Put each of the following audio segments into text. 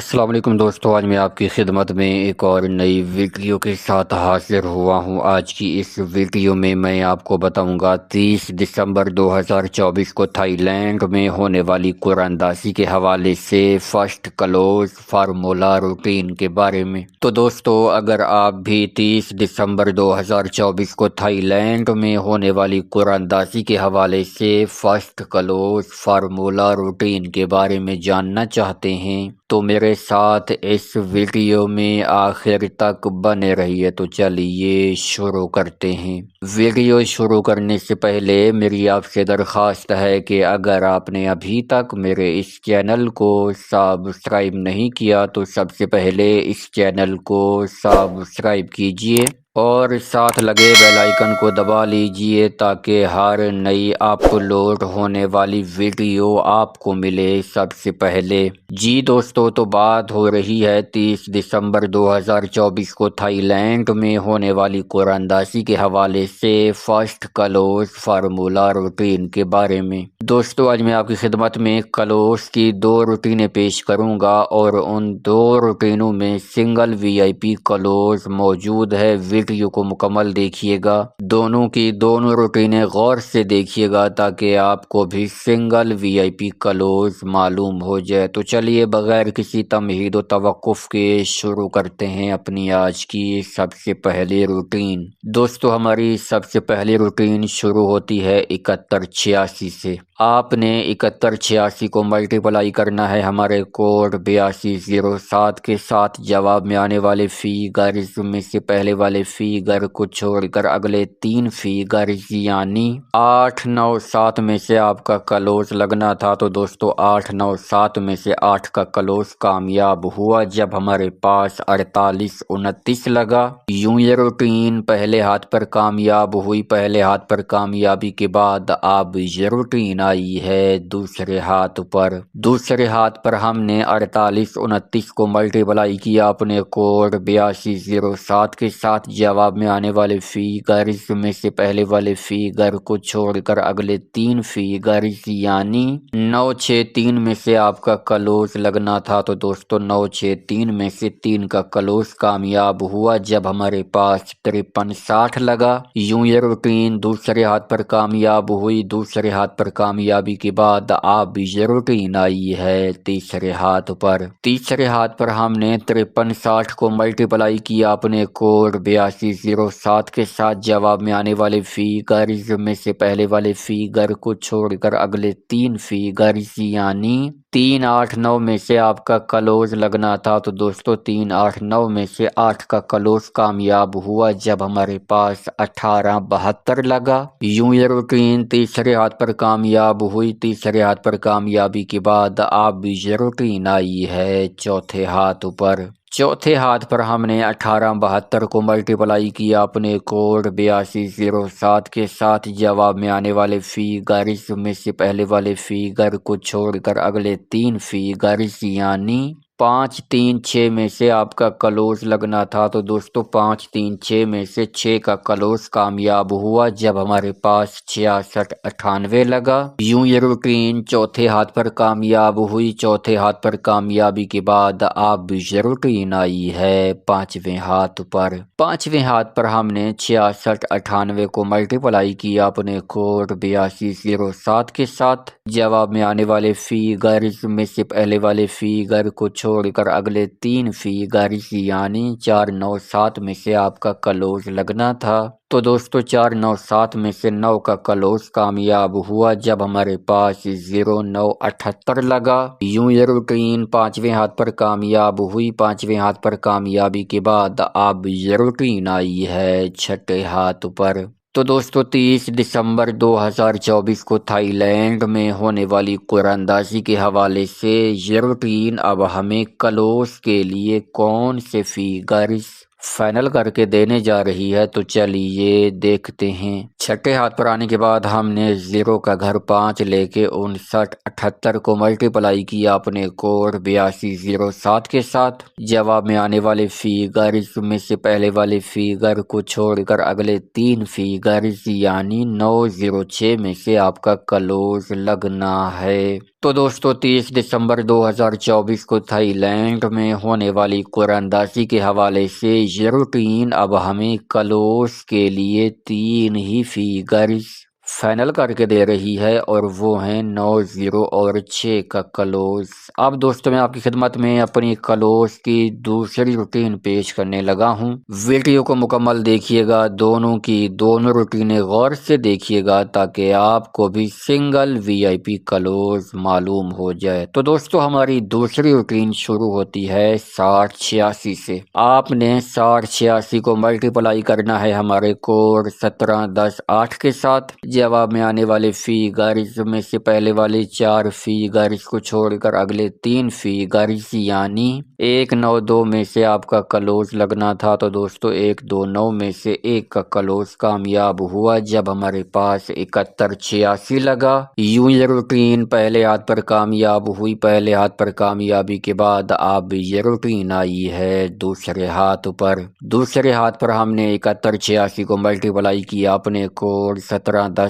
السلام علیکم دوستو، آج میں آپ کی خدمت میں ایک اور نئی ویڈیو کے ساتھ حاضر ہوا ہوں۔ آج کی اس ویڈیو میں آپ کو بتاؤں گا 30 دسمبر 2024 کو تھائی لینڈ میں ہونے والی قرآن اندازی کے حوالے سے فرسٹ کلوز فارمولا روٹین کے بارے میں۔ تو دوستو، اگر آپ بھی 30 دسمبر 2024 کو تھائی لینڈ میں ہونے والی قرآن اندازی کے حوالے سے فرسٹ کلوز فارمولا روٹین کے بارے میں جاننا چاہتے ہیں تو میرے ساتھ اس ویڈیو میں آخر تک بنے رہیے۔ تو چلیے شروع کرتے ہیں۔ ویڈیو شروع کرنے سے پہلے میری آپ سے درخواست ہے کہ اگر آپ نے ابھی تک میرے اس چینل کو سبسکرائب نہیں کیا تو سب سے پہلے اس چینل کو سبسکرائب کیجیے اور ساتھ لگے بیل آئیکن کو دبا لیجئے تاکہ ہر نئی اپلوڈ ہونے والی ویڈیو آپ کو ملے سب سے پہلے۔ جی دوستو، تو بات ہو رہی ہے 30 دسمبر 2024 کو تھائی لینڈ میں ہونے والی قرآن اندازی کے حوالے سے فرسٹ کلوز فارمولا روٹین کے بارے میں۔ دوستو، آج میں آپ کی خدمت میں کلوز کی 2 روٹینیں پیش کروں گا اور ان 2 روٹینوں میں سنگل وی آئی پی کلوز موجود ہے۔ ویڈیو کو مکمل دیکھیے گا، دونوں کی دونوں روٹینیں غور سے دیکھیے گا تاکہ آپ کو بھی سنگل وی آئی پی کلوز معلوم ہو جائے۔ تو چلیے بغیر کسی تمہید و توقف کے شروع کرتے ہیں اپنی آج کی سب سے پہلی روٹین۔ دوستو، ہماری سب سے پہلی روٹین شروع ہوتی ہے 7186 سے۔ آپ نے 7186 کو ملٹیپلائی کرنا ہے ہمارے کوڈ 8207 کے ساتھ۔ جواب میں آنے والے فیگرز میں سے پہلے والے فیگر کو چھوڑ کر اگلے 3 فیگرز یعنی 8 9 7 میں سے آپ کا کلوز لگنا تھا۔ تو دوستو 8 9 7 میں سے 8 کا کلوز کامیاب ہوا جب ہمارے پاس 48 29 لگا۔ یوں یہ روٹین پہلے ہاتھ پر کامیاب ہوئی۔ پہلے ہاتھ پر کامیابی کے بعد اب یہ روٹین آئی ہے دوسرے ہاتھ پر۔ دوسرے ہاتھ پر ہم نے 48 29 کو ملٹیپلائی کیا اپنے کوڈ 8207 کے ساتھ۔ جواب میں آنے والے فیگرز میں سے پہلے والے فیگر کو چھوڑ کر اگلے 3 فیگرز یعنی 9 6 3 میں سے آپ کا کلوز لگنا تھا۔ تو دوستو 9 6 3 میں سے 3 کا کلوز کامیاب ہوا جب ہمارے پاس 53 60 لگا۔ یوں یہ روٹین دوسرے ہاتھ پر کامیاب ہوئی۔ دوسرے ہاتھ پر کامیابی کے بعد اب یہ روٹین آئی ہے تیسرے ہاتھ پر۔ تیسرے ہاتھ پر ہم نے 53 60 کو ملٹیپلائی کیا اپنے کوڈ 8207 کے ساتھ۔ جواب میں آنے والے فیگرز میں سے پہلے والے فیگر کو چھوڑ کر اگلے 3 فیگرز یعنی 3 8 9 میں سے آپ کا کلوز لگنا تھا۔ تو دوستو 3 8 9 میں سے 8 کا کلوز کامیاب ہوا جب ہمارے پاس 18 72 لگا۔ یوں یہ روٹین تیسرے ہاتھ پر کامیاب ہوئی۔ تیسرے ہاتھ پر کامیابی کے بعد اب یہ روٹین آئی ہے چوتھے ہاتھ پر۔ چوتھے ہاتھ پر ہم نے 18 72 کو ملٹیپلائی کیا اپنے کوڈ 8207 کے ساتھ۔ جواب میں آنے والے فیگرز میں سے پہلے والے فیگر کو چھوڑ کر اگلے 3 فیگرز یعنی 5 3 6 میں سے آپ کا کلوز لگنا تھا۔ تو دوستو 5 3 6 میں سے 6 کا کلوز کامیاب ہوا جب ہمارے پاس 66 98 لگا۔ یوں یہ روٹین چوتھے ہاتھ پر کامیاب ہوئی۔ چوتھے ہاتھ پر کامیابی کے بعد اب یہ روٹین آئی ہے پانچویں ہاتھ پر۔ پانچویں ہاتھ پر ہم نے 66 98 کو ملٹیپلائی کیا اپنے کوڈ 8207 کے ساتھ۔ جواب میں آنے والے فیگرز میں سے پہلے والے فیگر کو چھوڑ کر اگلے 3 فیگرز یعنی 4 9 7 میں سے آپ کا کلوز لگنا تھا۔ تو دوستو 4 9 7 میں سے 9 کا کلوز کامیاب ہوا جب ہمارے پاس 0 9 78 لگا۔ یوں یہ روٹین پانچویں ہاتھ پر کامیاب ہوئی۔ پانچویں ہاتھ پر کامیابی کے بعد اب یہ روٹین آئی ہے چھٹے ہاتھ پر۔ تو دوستو 30 دسمبر 2024 کو تھائی لینڈ میں ہونے والی قرآن اندازی کے حوالے سے یہ روٹین اب ہمیں کلوز کے لیے کون سے فیگرز فائنل کر کے دینے جا رہی ہے۔ تو چلیے دیکھتے ہیں۔ چھٹے ہاتھ پر آنے کے بعد ہم نے 0 کا گھر 5 لے کے 59 78 کو ملٹیپلائی کیا اپنے کوڈ 8207 کے ساتھ۔ جواب میں آنے والے فیگرز میں سے پہلے والے فیگر کو چھوڑ کر اگلے 3 فیگرز یعنی 9 0 6 میں سے آپ کا کلوز لگنا ہے۔ تو دوستو 30 دسمبر 2024 کو تھائی لینڈ میں ہونے والی قراردادی کے حوالے سے یہ روٹین اب ہمیں کلوز کے لیے 3 ہی فیگرز فائنل کر کے دے رہی ہے، اور وہ ہیں 9، 0 اور 6 کا کلوز۔ اب دوستو میں آپ کی خدمت میں اپنی کلوز کی دوسری روٹین پیش کرنے لگا ہوں۔ ویڈیو کو مکمل دیکھیے گا، دونوں کی دونوں روٹینیں غور سے دیکھیے گا تاکہ آپ کو بھی سنگل وی آئی پی کلوز معلوم ہو جائے۔ تو دوستو ہماری دوسری روٹین شروع ہوتی ہے 6086 سے۔ آپ نے 6086 کو ملٹیپلائی کرنا ہے ہمارے کوڈ 1710 کے ساتھ۔ جواب میں آنے والے فیگرز میں سے پہلے والے 4 فیگرز کو چھوڑ کر اگلے 3 فیگرز یعنی 192 میں سے آپ کا کلوز لگنا تھا، تو دوستو 129 میں سے 1 کا کلوز کامیاب ہوا جب ہمارے پاس 7186 لگا۔ یوں یہ روٹین پہلے ہاتھ پر کامیاب ہوئی، پہلے ہاتھ پر کامیابی کے بعد اب یہ روٹین آئی ہے دوسرے ہاتھ پر۔ دوسرے ہاتھ پر ہم نے 7186 کو ملٹیپلائی کیا اپنے کوڈ 1710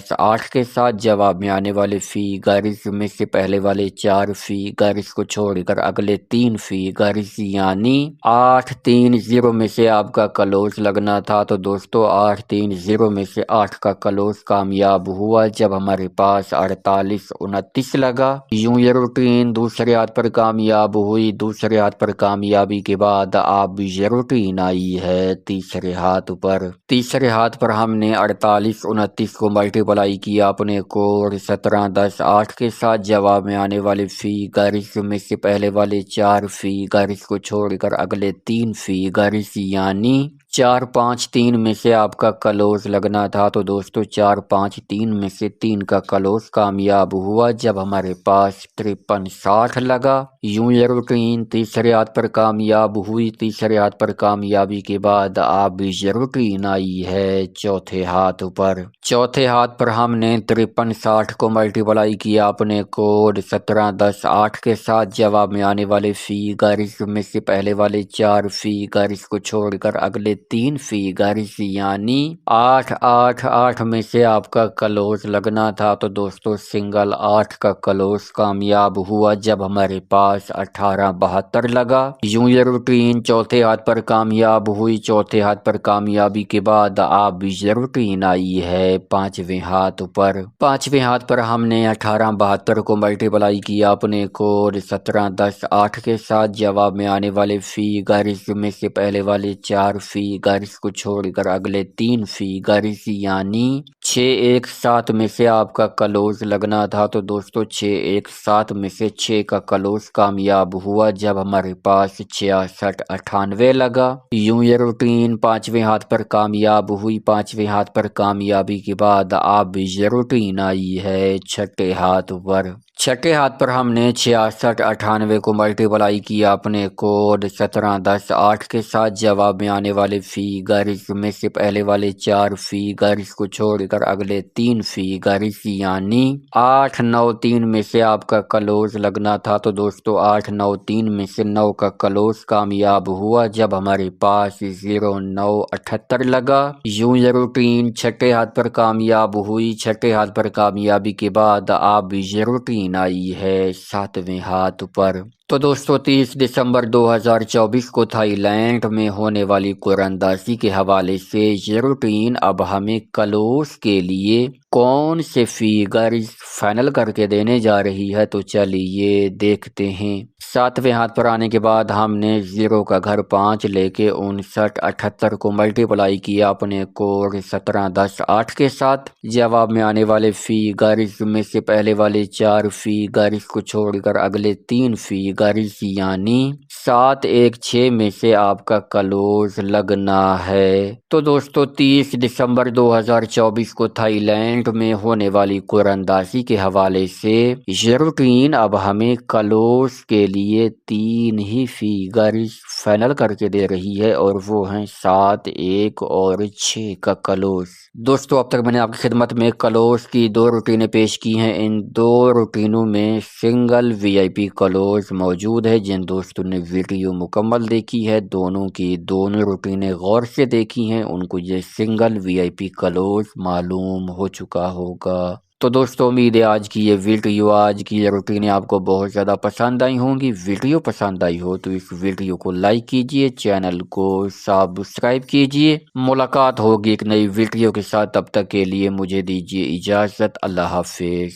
کے ساتھ۔ جواب میں آنے والے فیگرز میں سے پہلے والے 4 فیگرز کو چھوڑ کر اگلے 3 فیگرز یعنی 830 میں سے آپ کا کلوز لگنا تھا، تو دوستو 830 میں سے 8 کا کلوز کامیاب ہوا جب ہمارے پاس 4829 لگا۔ یوں یہ روٹین دوسرے ہاتھ پر کامیاب ہوئی۔ دوسرے ہاتھ پر کامیابی کے بعد اب یہ روٹین آئی ہے تیسرے ہاتھ پر۔ تیسرے ہاتھ پر ہم نے 4829 کو ملٹیپلائی کیا اپنے کوڈ 1710 کے ساتھ۔ جواب میں آنے والے فیگرز میں سے پہلے والے 4 فیگرز کو چھوڑ کر اگلے 3 فیگرز یعنی 453 میں سے آپ کا کلوز لگنا تھا، تو دوستو 453 میں سے 3 کا کلوز کامیاب ہوا جب ہمارے پاس 5360 لگا۔ یوں یہ روٹین تیسرے ہاتھ پر کامیاب ہوئی۔ تیسرے ہاتھ پر کامیابی کے بعد اب یہ روٹین آئی ہے چوتھے ہاتھ پر۔ چوتھے ہاتھ پر ہم نے 5360 کو ملٹیپلائی کیا اپنے کوڈ 1710 کے ساتھ۔ جواب میں آنے والے فیگرز میں سے پہلے والے 4 فیگرز کو چھوڑ کر اگلے 3 فیگرز یعنی 888 میں سے آپ کا کلوز لگنا تھا، تو دوستو سنگل 8 کا کلوز کامیاب ہوا جب ہمارے پاس 1872 لگا۔ یوں یہ روٹین چوتھے ہاتھ پر کامیاب ہوئی۔ چوتھے ہاتھ پر کامیابی کے بعد اب یہ روٹین آئی ہے پانچویں ہاتھ پر۔ پانچویں ہاتھ پر ہم نے 1872 کو ملٹیپلائی کیا اپنے کوڈ 1710 کے ساتھ۔ جواب میں آنے والے فیگرز میں سے پہلے والے 4 فیگرز کو چھوڑ کر اگلے 3 فیگرز یعنی 617 میں سے آپ کا کلوز لگنا تھا، تو دوستو 617 میں سے 6 کا کلوز کامیاب ہوا جب ہمارے پاس 6698 لگا۔ یوں یہ روٹین پانچویں ہاتھ پر کامیاب ہوئی۔ پانچویں ہاتھ پر کامیابی کے بعد اب یہ روٹین آئی ہے چھٹے ہاتھ پر۔ چھٹے ہاتھ پر ہم نے 6698 کو ملٹیپلائی کیا اپنے کوڈ 1710 کے ساتھ۔ جواب میں آنے والے فیگرز میں سے پہلے والے 4 فیگرز کو چھوڑ کر اگلے 3 فیگرز یعنی 893 میں سے آپ کا کلوز لگنا تھا، تو دوستو 893 میں سے 9 کا کلوز کامیاب ہوا جب ہمارے پاس 0978 لگا۔ یوں یہ روٹین چھٹے ہاتھ پر کامیاب ہوئی۔ چھٹے ہاتھ پر کامیابی کے بعد اب یہ روٹین آئی ہے ساتویں ہاتھ پر۔ تو دوستو 30 دسمبر 2024 کو تھائی لینڈ میں ہونے والی قراردادی کے حوالے سے یہ روٹین اب ہمیں کلوز کے لیے کون سے فیگرز فائنل کر کے دینے جا رہی ہے، تو چلیے دیکھتے ہیں۔ ساتویں ہاتھ پر آنے کے بعد ہم نے 0 کا گھر 5 لے کے 5978 کو ملٹیپلائی کیا اپنے کوڈ 1710 کے ساتھ۔ جواب میں آنے والے فیگرز میں سے پہلے والے 4 فیگرز کو چھوڑ کر اگلے 3 فیگرز یعنی 716 میں سے آپ کا کلوز لگنا ہے۔ تو دوستو 30 دسمبر 2024 کو تھائی لینڈ میں ہونے والی قراردادی کے حوالے سے یہ روٹین اب ہمیں کلوز کے لیے 3 ہی فیگرز فائنل کر کے دے رہی ہے، اور وہ ہیں 7، 1 اور 6 کا کلوز۔ دوستو اب تک میں نے آپ کی خدمت میں کلوز کی 2 روٹینیں پیش کی ہیں۔ ان 2 روٹینوں میں سنگل وی آئی پی کلوز موجود ہے۔ جن دوستوں نے ویڈیو مکمل دیکھی ہے، دونوں کی دونوں روٹینیں غور سے دیکھی ہیں، ان کو یہ سنگل وی آئی پی کلوز معلوم ہو چکا ہوگا۔ تو دوستو امید ہے آج کی یہ ویڈیو، آج کی یہ روٹینیں آپ کو بہت زیادہ پسند آئی ہوں گی۔ ویڈیو پسند آئی ہو تو اس ویڈیو کو لائک کیجئے، چینل کو سبسکرائب کیجئے۔ ملاقات ہوگی ایک نئی ویڈیو کے ساتھ، تب تک کے لیے مجھے دیجئے اجازت۔ اللہ حافظ۔